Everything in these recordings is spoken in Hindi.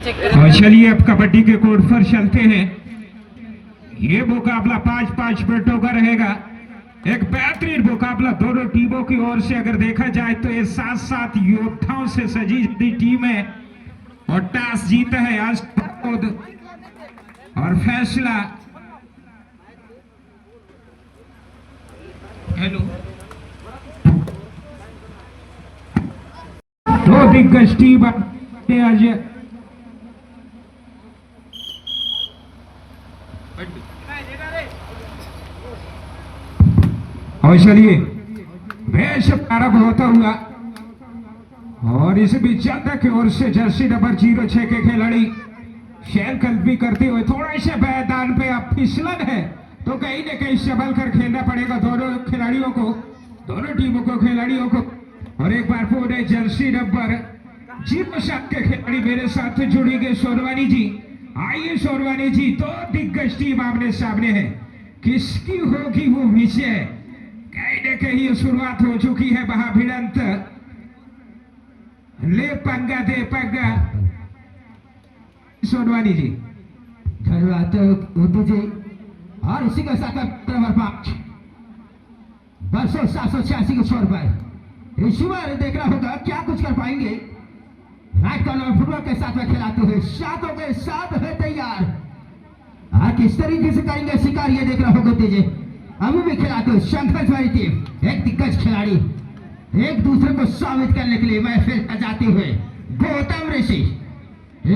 और चलिए अब कबड्डी के कोर्ट पर चलते हैं। ये मुकाबला 5-5 मिनटों का रहेगा। एक बेहतरीन मुकाबला दोनों टीमों की ओर से अगर देखा जाए तो ये 7-7 योद्धाओं से सजी टीम है और टॉस जीता है आज और फैसला दो दिग्गज टीम आज और चलिए बेश प्रारंभ होता हुआ और इस बीच जनता की ओर से जर्सी नंबर 06 के खिलाड़ी शहर कल्पी करते हुए थोड़ा से मैदान पे अब फिसलन है तो कहीं न कहीं संभल कर खेलना पड़ेगा दोनों खिलाड़ियों को, दोनों टीमों को, खिलाड़ियों को। और एक बार पूरे जर्सी नंबर 07 के खिलाड़ी मेरे साथ जुड़ेंगे सोनवानी जी। आइए सोनवानी जी, दो दिग्गज टीम आमने सामने है, किसकी होगी वो विजय? कहीं न कहीं शुरुआत हो चुकी है महाभिड़ंत, ले पंगा दे पंगा। सोनवानी जी धन्यवाद उर्दू जी। और इसी के साथ नंबर 5 786 के छोर पर इस बार देखना होगा क्या कुछ कर पाएंगे। राइट कॉर्नर फुटबॉल के साथ में खिलाते हुए सातों के साथ है तैयार। किस तरीके से करेंगे शिकार ये देखना होगा दीजिए। अभी भी खिलाते हुए संघर्ष वाली टीम, एक दिग्गज खिलाड़ी एक दूसरे को साबित करने के लिए महफिल सजाते हुए गौतम ऋषि।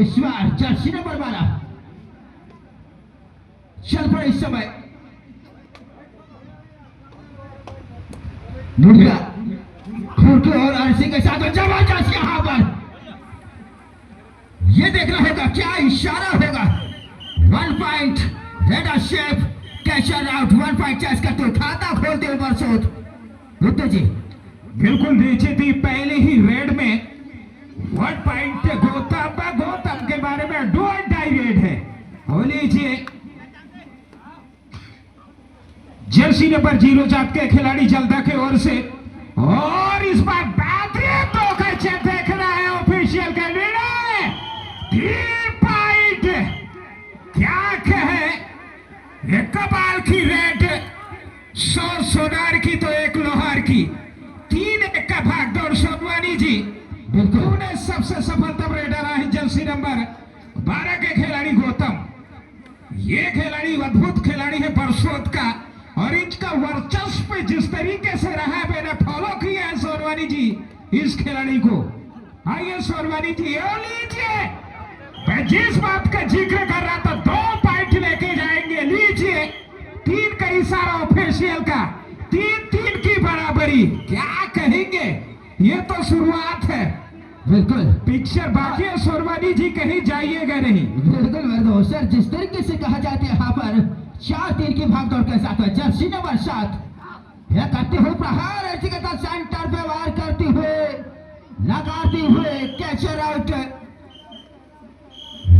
इस बार जर्सी नंबर 12 चल पड़े इस समय मुर्गा खुरके और अरसी के साथ जबरदस्त यहां पर ये देखना होगा क्या इशारा होगा। 1 पॉइंट रेड शेप कैचर आउट, 1 पॉइंट चेस करते हुए खाता खोलते हुए बरसोत गुप्ता जी बिल्कुल नीचे थी पहले ही रेड में 1 पॉइंट गौतम के बारे में 2.5 रेड है। हो लीजिए जर्सी नंबर 07 के खिलाड़ी जल्दा के ओर से और इस बार बेहतरीन तो खर्चे देख रहा है ऑफिशियल का निर्णय 3 पॉइंट। क्या कहे, एक कबाल की रेड, 100 सोनार की तो एक लोहार की, 3-1 का भागदौड़। सोनवानी जी बिल्कुल सबसे सफलतम रेडर है जर्सी नंबर 12 के खिलाड़ी गौतम। ये खिलाड़ी अद्भुत खिलाड़ी है बरसोत का और इनका वर्चस्व जिस तरीके से रहा है मैंने फॉलो किया है सोनवानी जी इस खिलाड़ी को। आइए सोनवानी जी लीजिए, मैं जिस बात का जिक्र कर रहा था 2 पॉइंट लेके जाएंगे। लीजिए 3 का इशारा ऑफिशियल का, 3-3 की बराबरी। क्या कहेंगे, ये तो शुरुआत है, बिल्कुल पिक्चर बाकी है। सोनवानी जी कहीं जाइएगा नहीं। बिल्कुल सर, जिस तरीके से कहा जाता है यहाँ पर 4-3 की भागदौड़ के साथ जर्सी नंबर 7 यह करते हुए प्रहार सेंटर पे वार करते हुए लगाते हुए कैचर आउट।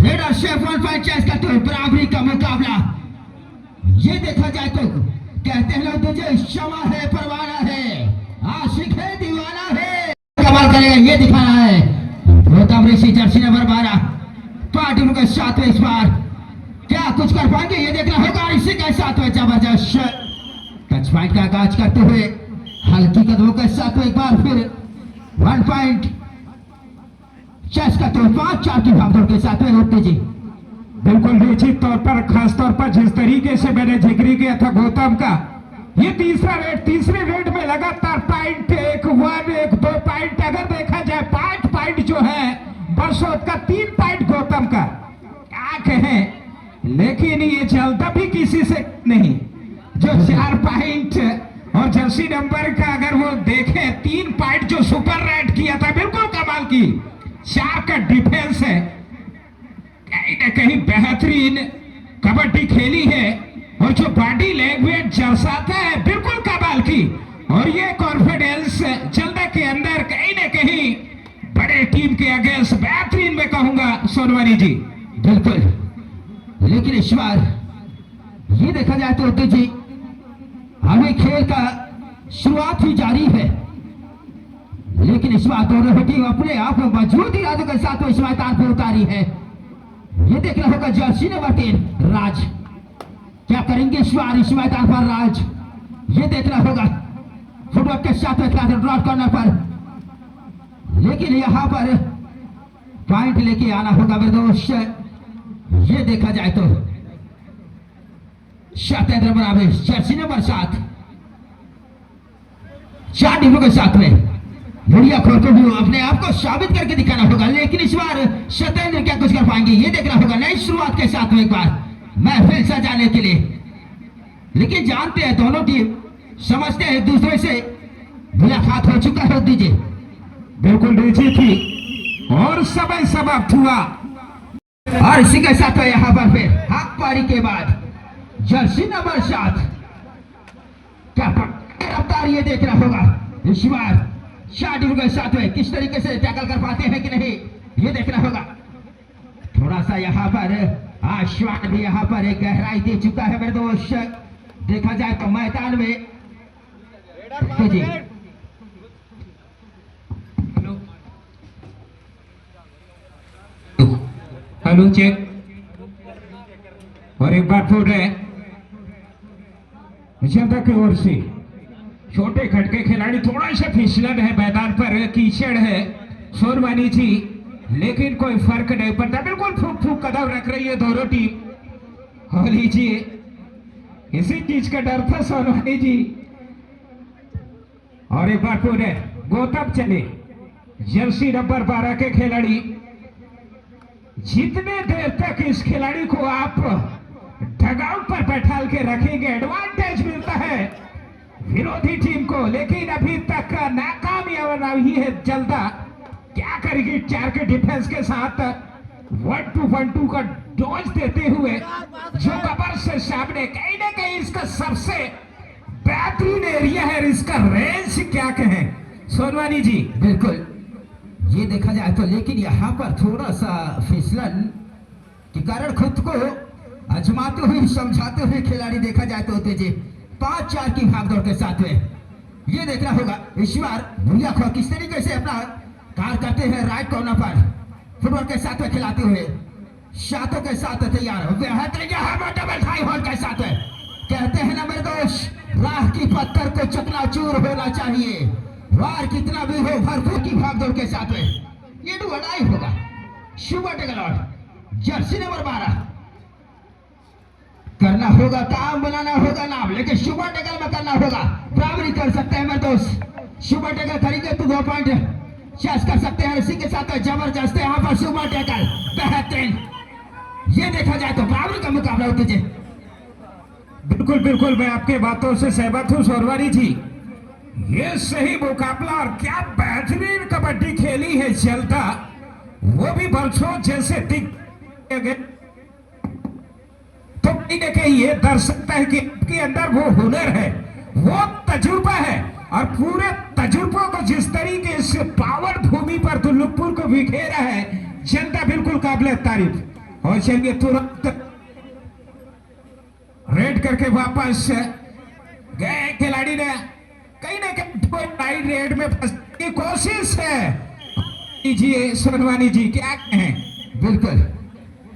रेडर शेफ 1 पॉइंट चेस करते हुए बराबरी का मुकाबला। ये देखा जाए तो कहते हैं लोग तुझे क्षमा है, परवाना है, आशिक है, दीवाना है, कमाल करेगा ये दिखा रहा है गौतम ऋषि। जर्सी नंबर 12 पार्टी के साथ में इस बार क्या कुछ कर पाएंगे ये देखना होगा। इसी के साथ में जबरदस्त टच पॉइंट का आगाज करते हुए हल्की कदमों के साथ में एक बार फिर 1 पॉइंट चेस करते हुए 5-4 की भागदौड़ के साथ में होते जी। बिल्कुल निश्चित तौर पर, खास तौर पर जिस तरीके से मैंने जिक्र किया था गौतम का, ये तीसरा रेड, तीसरे रेड में लगातार पॉइंट 1-2 पॉइंट अगर देखा जाए 5 पॉइंट जो है बरसोत का, 3 पॉइंट गौतम का। क्या कहें, लेकिन ये चलता भी किसी से नहीं। जो 4 पॉइंट और जर्सी नंबर का अगर वो देखें 3 पॉइंट जो सुपर रेड किया था, बिल्कुल कमाल की 4 का डिफेंस है। कहीं ना कहीं बेहतरीन कबड्डी खेली है और जो बॉडी लैंग्वेज दर्शाता है बिल्कुल कमाल की। और ये कॉन्फिडेंस जल्दा के अंदर कहीं ना कहीं बड़े टीम के अगेंस्ट बेहतरीन मैं कहूंगा सोनवानी जी। बिल्कुल, लेकिन इस बार ये देखा जाए तो उद्दू जी अभी खेल का शुरुआत ही जारी है, लेकिन इस बार दोनों टीम अपने आप में मजबूत इरादों के साथ इस मैदान पर उतारी है। ये देखना होगा जर्सी नंबर 3 राज क्या करेंगे इस मैदान पर राज। ये देखना होगा फुटबॉल के साथ ड्रॉप करने पर, लेकिन यहाँ पर पॉइंट लेके आना होगा मेरे दोस्त। ये देखा जाए तो सत्येंद्र बराबर जर्सी नंबर 7 4 टीमों के साथ में बुढ़िया खोलते हुए अपने आप को साबित करके दिखाना होगा, लेकिन इस बार सत्येंद्र क्या कुछ कर पाएंगे। ये देखना होगा नई शुरुआत के साथ में एक बार महफिल सजाने के लिए, लेकिन जानते हैं दोनों टीम समझते हैं एक दूसरे से मुलाकात हो चुका है। दीजिए बिल्कुल रुचि थी और समय समाप्त हुआ। और इसी के साथ यहाँ पर फिर हाथ पारी के बाद जर्सी नंबर 7 क्या रफ्तार ये देखना होगा इस बार 4 टीमों के साथ में किस तरीके से टैकल कर पाते हैं कि नहीं, ये देखना होगा। थोड़ा सा यहाँ पर आश्वान भी यहाँ पर एक गहराई दे चुका है मेरे दोस्त। देखा जाए तो मैदान में जी हेलो चेक और एक बार फिर जनता की ओर से छोटे खटके खिलाड़ी थोड़ा सा फिसलन है मैदान पर, कीचड़ है सोनवानी जी, लेकिन कोई फर्क नहीं पड़ता। बिल्कुल फूक फूक कदम रख रही है दोनों टीम। हो लीजिए इसी चीज का डर था सोनवानी जी। और एक बार फिर गौतम चले जर्सी नंबर 12 के खिलाड़ी। जितने देर तक इस खिलाड़ी को आप डगआउट पर बैठाल के रखेंगे एडवांटेज मिलता है विरोधी टीम को, लेकिन अभी तक नाकामयाबी है जल्दा। क्या करेगी 4 के डिफेंस के साथ 1-2 का डॉज देते हुए जो कबर से सामने कहीं ना कहीं इसका सबसे बेहतरीन एरिया है। इसका रेंज क्या कहें सोनवानी जी। बिल्कुल ये देखा जाए तो, लेकिन यहाँ पर थोड़ा सा फिसलन के कारण खुद को आजमाते हुए समझाते हुए खिलाड़ी देखा जाए तो होते जी 5-4 की भागदौड़ के साथ में। ये देखना होगा इस बार भूलिया खो किस तरीके से अपना कार्य करते हैं राइट कॉर्नर पर फुटबॉल के साथ में खिलाते हुए शातों के साथ तैयार डबल थाई होल्ड के साथ में। कहते हैं ना मेरे दोस्त राह की पत्थर को चकनाचूर होना चाहिए, वार कितना भी हो भरपूर की भागदौड़ के साथ में ये लड़ाई होगा। शुभ टेगलॉट जर्सी नंबर 12 करना होगा, काम बनाना होगा नाम, लेकिन शुभ टेगल में करना होगा। बराबरी कर सकते हैं मेरे दोस्त, शुभ टेगल करेंगे तो 2 पॉइंट चेस कर सकते हैं। इसी के साथ जबरदस्त यहाँ पर शुभ टेगल बेहतरीन। ये देखा जाए तो बराबरी का मुकाबला होते जी। बिल्कुल बिल्कुल मैं आपके बातों से सहमत हूं सोनवानी जी। ये सही मुकाबला और क्या बेहतरीन कबड्डी खेली है चलता, वो भी बरसों जैसे दिख गए तो कहीं ना कहीं ये दर्शाता है कि आपके अंदर वो हुनर है, वो तजुर्बा है, और पूरे तजुर्बों को जिस तरीके से पावर भूमि पर दुल्लुपुर को बिखेरा है जनता बिल्कुल काबिल तारीफ। और चलिए तुरंत रेड करके वापस गए खिलाड़ी ने कहीं ना कहीं रेड में फंसने की कोशिश है। कीजिए सोनवानी जी क्या कहें। बिल्कुल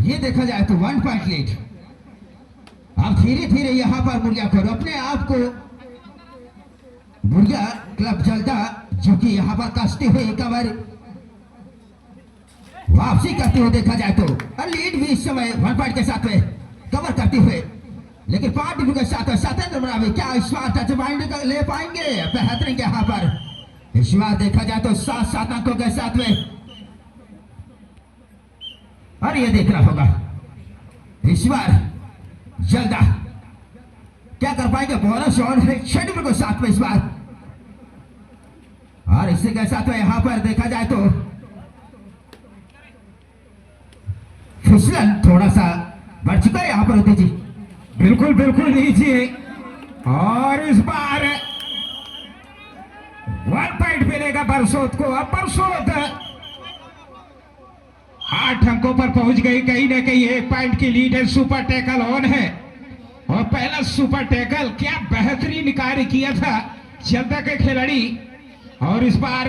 ये देखा जाए तो 1 पॉइंट लीड। अब धीरे धीरे यहाँ पर मुर्गिया करो अपने आप को मुर्गिया क्लब जल्दा जो कि यहाँ पर कसते हुए कवर वापसी करते हुए देखा जाए तो लीड भी इस समय 1 पॉइंट के साथ में कवर करते हुए, लेकिन 5 टीमों के साथ सत्येंद्र बराबर क्या इस बार टच पॉइंट ले पाएंगे बेहतरीन के यहाँ पर। इस बार देखा जाए तो 7 अंकों के साथ में, और ये देखना होगा इस बार जल्दा क्या कर पाएंगे बोनस और 6 टीमों के साथ में इस बार। और इसी के साथ में यहाँ पर देखा जाए तो फिसलन थोड़ा सा बढ़ चुका है यहाँ पर होती जी। बिल्कुल बिल्कुल लीजिए, और इस बार 1 पॉइंट मिलेगा बरसोत को। अब बरसोत 8 अंकों पर पहुंच गई, कहीं ना कहीं 1 पॉइंट की लीड है। सुपर टैकल ऑन है और पहला सुपर टैकल क्या बेहतरीन कार्य किया था जनता के खिलाड़ी। और इस बार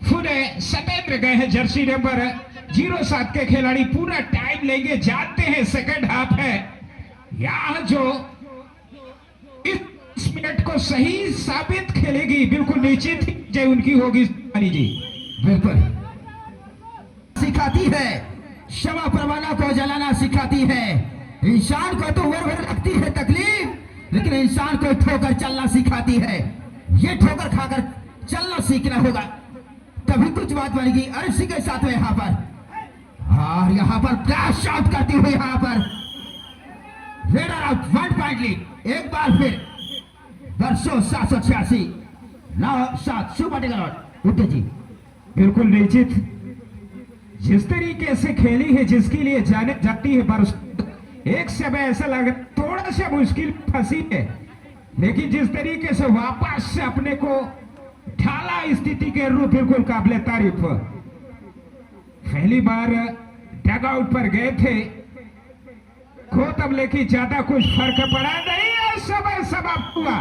फुले सत्येंद्र गए हैं जर्सी नंबर 07 के खिलाड़ी पूरा टाइम लेंगे, जानते हैं सेकंड हाफ है यहाँ जो इस मिनट को सही साबित खेलेगी, बिल्कुल निश्चित ही जय उनकी होगी शिवानी जी। बिल्कुल सिखाती है, क्षमा परवाना को जलाना सिखाती है। इंसान को तो वर भर लगती है तकलीफ, लेकिन इंसान को ठोकर चलना सिखाती है। ये ठोकर खाकर चलना सीखना होगा, तभी कुछ बात बनेगी। और इसी के साथ में यहाँ पर और यहाँ पर फ्लैश शॉट करती हुई यहाँ पर रेडर आउट 1 पॉइंट लीड। एक बार फिर वर्षों 786 9-7 सुपर टिगर उठे जी। बिल्कुल निश्चित जिस तरीके से खेली है, जिसके लिए जाने जाती है बरस, एक समय ऐसा लगा थोड़ा सा मुश्किल फंसी है, लेकिन जिस तरीके से वापस से अपने को ढाला स्थिति के रूप, बिल्कुल काबिले तारीफ। पहली बार डग आउट पर गए थे खो, तब लेकिन ज्यादा कुछ फर्क पड़ा नहीं और समय समाप्त हुआ।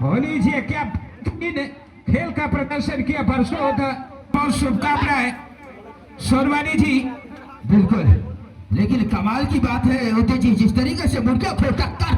होली जी क्या खेल का प्रदर्शन किया, बरसों होता, बहुत शुभकामनाएं सोनवानी जी। बिल्कुल, लेकिन कमाल की बात है उदय जी, जिस तरीके से मुर्गे को टक्कर